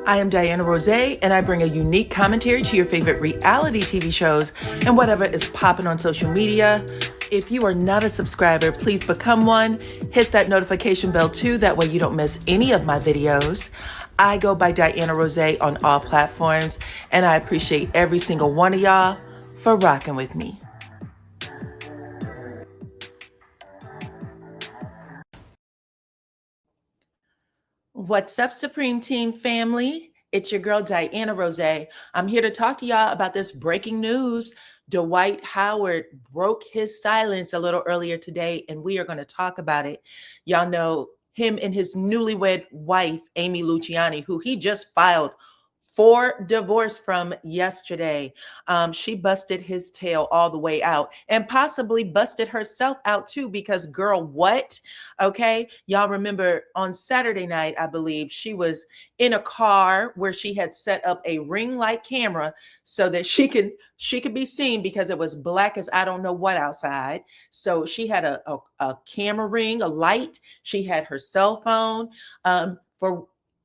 I am DYANAROZAY, and I bring a unique commentary to your favorite reality TV shows and whatever is popping on social media. If you are not a subscriber, please become one. Hit that notification bell too, that way you don't miss any of my videos. I go by DYANAROZAY on all platforms, and I appreciate every single one of y'all for rocking with me. What's up, Supreme Team family? It's your girl, DYANAROZAY. I'm here to talk to y'all about this breaking news. Dwight Howard broke his silence a little earlier today, and we are going to talk about it. Y'all know him and his newlywed wife, Amy Luciani, who he just filed for divorce from yesterday. She busted his tail all the way out and possibly busted herself out too, because girl, what? Okay. Y'all remember on Saturday night, I believe she was in a car where she had set up a ring light camera so that she could be seen, because it was black as I don't know what outside. So she had a camera ring, a light. She had her cell phone.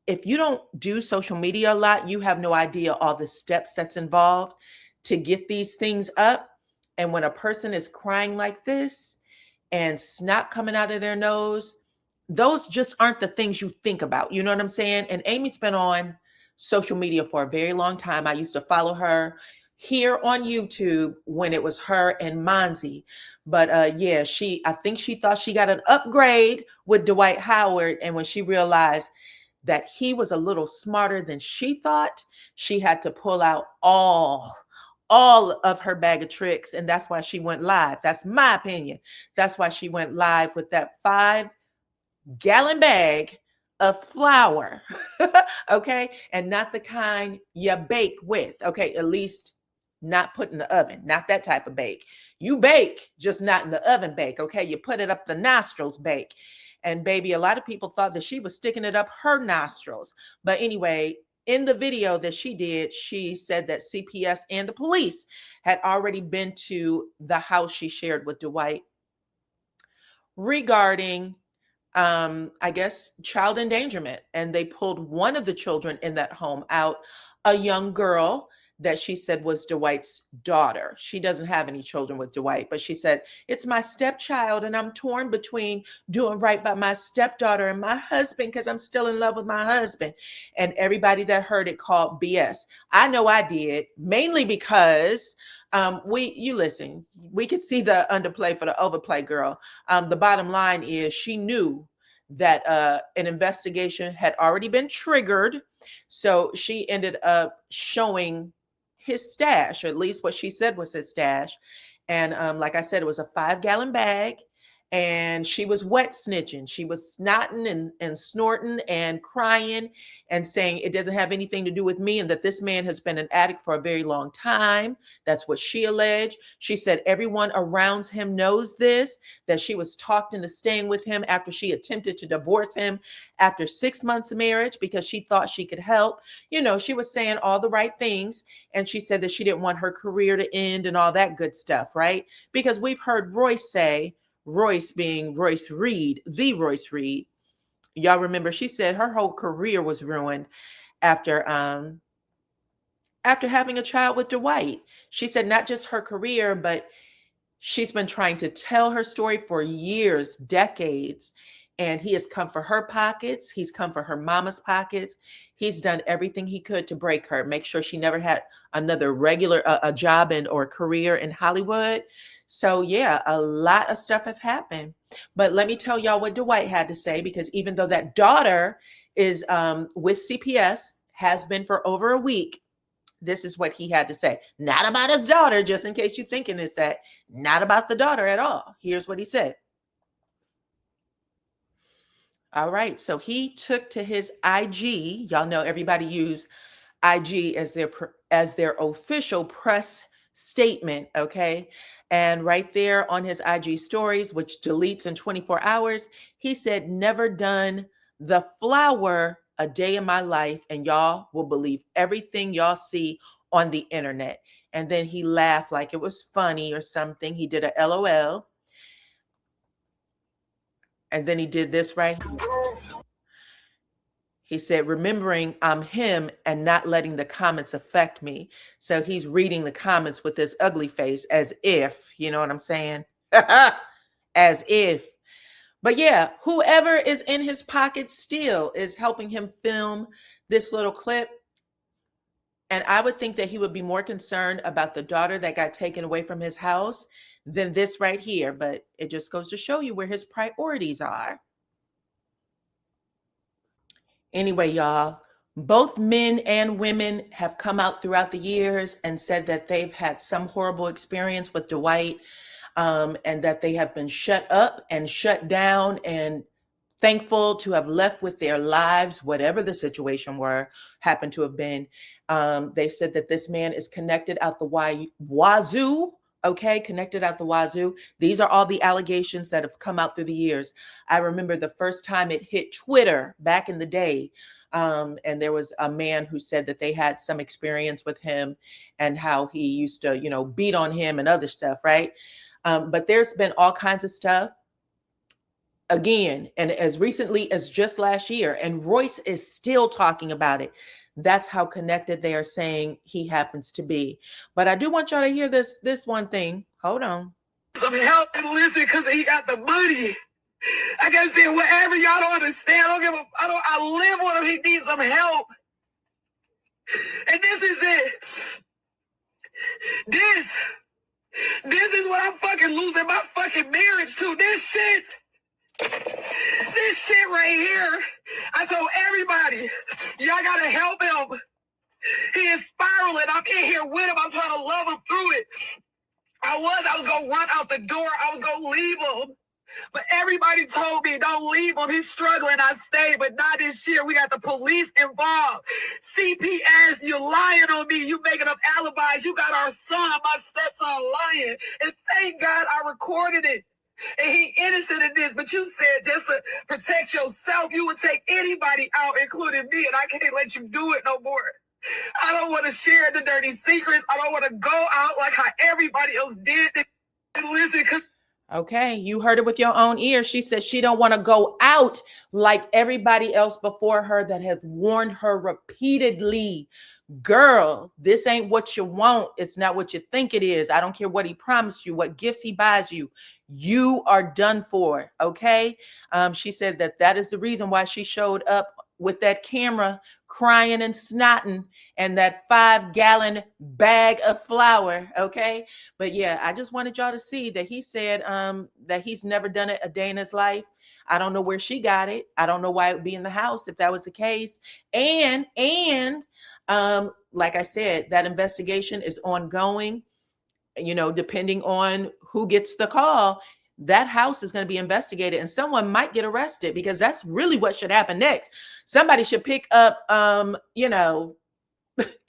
If you don't do social media a lot, you have no idea all the steps that's involved to get these things up. And when a person is crying like this and snot coming out of their nose, those just aren't the things you think about. You know what I'm saying? And Amy's been on social media for a very long time. I used to follow her here on YouTube when it was her and Monzi. But yeah, I think she thought she got an upgrade with Dwight Howard. And when she realized that he was a little smarter than she thought, she had to pull out all of her bag of tricks. And that's why she went live. That's my opinion. That's why she went live with that 5-gallon bag of flour. Okay. And not the kind you bake with. Okay. At least not put in the oven, not that type of bake. You bake, just not in the oven bake. Okay. You put it up the nostrils bake. And baby, a lot of people thought that she was sticking it up her nostrils. But anyway, in the video that she did, she said that CPS and the police had already been to the house she shared with Dwight regarding, I guess, child endangerment. And they pulled one of the children in that home out, a young girl that she said was Dwight's daughter. She doesn't have any children with Dwight, but she said, it's my stepchild and I'm torn between doing right by my stepdaughter and my husband because I'm still in love with my husband. And everybody that heard it called BS. I know I did, mainly because listen, we could see the underplay for the overplay, girl. The bottom line is she knew that an investigation had already been triggered. So she ended up showing his stash, or at least what she said was his stash. And like I said, it was a 5-gallon bag. And she was wet snitching. She was snotting and snorting and crying and saying it doesn't have anything to do with me and that this man has been an addict for a very long time. That's what she alleged. She said everyone around him knows this, that she was talked into staying with him after she attempted to divorce him after 6 months of marriage because she thought she could help. You know, she was saying all the right things. And she said that she didn't want her career to end and all that good stuff, right? Because we've heard Royce say, Royce being Royce Reed, the Royce Reed. Y'all remember she said her whole career was ruined after having a child with Dwight. She said not just her career, but she's been trying to tell her story for years, decades. And he has come for her pockets. He's come for her mama's pockets. He's done everything he could to break her, make sure she never had another regular a job or career in Hollywood. So yeah, a lot of stuff have happened. But let me tell y'all what Dwight had to say, because even though that daughter is with CPS, has been for over a week, this is what he had to say. Not about his daughter, just in case you're thinking it's that. Not about the daughter at all. Here's what he said. All right, so he took to his IG. Y'all know everybody use IG as their official press statement, okay? And right there on his IG stories, which deletes in 24 hours, he said, never done the flower a day in my life, and y'all will believe everything y'all see on the internet. And then he laughed like it was funny or something. He did a LOL. And then he did this right. He said, remembering I'm him and not letting the comments affect me. So he's reading the comments with this ugly face as if, you know what I'm saying? As if. But yeah, whoever is in his pocket still is helping him film this little clip. And I would think that he would be more concerned about the daughter that got taken away from his house than this right here. But it just goes to show you where his priorities are. Anyway, y'all, both men and women have come out throughout the years and said that they've had some horrible experience with Dwight, and that they have been shut up and shut down and thankful to have left with their lives, whatever the situation happened to have been. They said that this man is connected out the wazoo. Okay, connected out the wazoo. These are all the allegations that have come out through the years. I remember the first time it hit Twitter back in the day, and there was a man who said that they had some experience with him and how he used to, beat on him and other stuff, right? But there's been all kinds of stuff. Again, and as recently as just last year, and Royce is still talking about it. That's how connected they are saying he happens to be. But I do want y'all to hear this one thing. Hold on. Some help and listen, because he got the money. Like I said, whatever y'all don't understand, I live with him. He needs some help. And this is it. This is what I'm fucking losing my fucking marriage to. This shit right here. I told everybody, y'all gotta help him. He is spiraling. I'm in here with him. I'm trying to love him through it. I was gonna run out the door. I was gonna leave him. But everybody told me, don't leave him. He's struggling. I stayed, but not this year. We got the police involved. CPS, you're lying on me. You making up alibis. You got our son, my stepson, lying. And thank God I recorded it. And he innocent in this, but you said just to protect yourself, you would take anybody out, including me, and I can't let you do it no more. I don't want to share the dirty secrets. I don't want to go out like how everybody else did. Listen, because okay, you heard it with your own ears. She said she don't want to go out like everybody else before her that has warned her repeatedly. Girl, this ain't what you want. It's not what you think it is. I don't care what he promised you, what gifts he buys you. You are done for, okay? She said that is the reason why she showed up with that camera crying and snotting and that 5-gallon bag of flour, okay? But yeah, I just wanted y'all to see that he said that he's never done it a day in his life. I don't know where she got it. I don't know why it would be in the house if that was the case. And like I said, that investigation is ongoing. Depending on who gets the call, that house is going to be investigated and someone might get arrested, because that's really what should happen next. Somebody should pick up,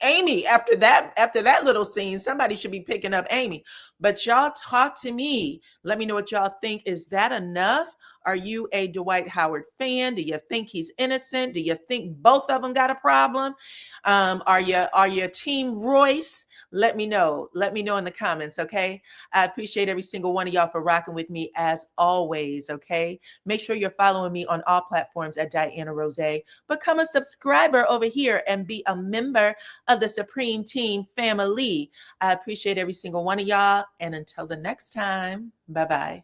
Amy after that little scene. Somebody should be picking up Amy. But y'all talk to me. Let me know what y'all think. Is that enough? Are you a Dwight Howard fan? Do you think he's innocent? Do you think both of them got a problem? Are you team Royce? Let me know. Let me know in the comments, okay? I appreciate every single one of y'all for rocking with me as always, okay? Make sure you're following me on all platforms at DYANAROZAY. Become a subscriber over here and be a member of the Supreme Team family. I appreciate every single one of y'all. And until the next time, bye-bye.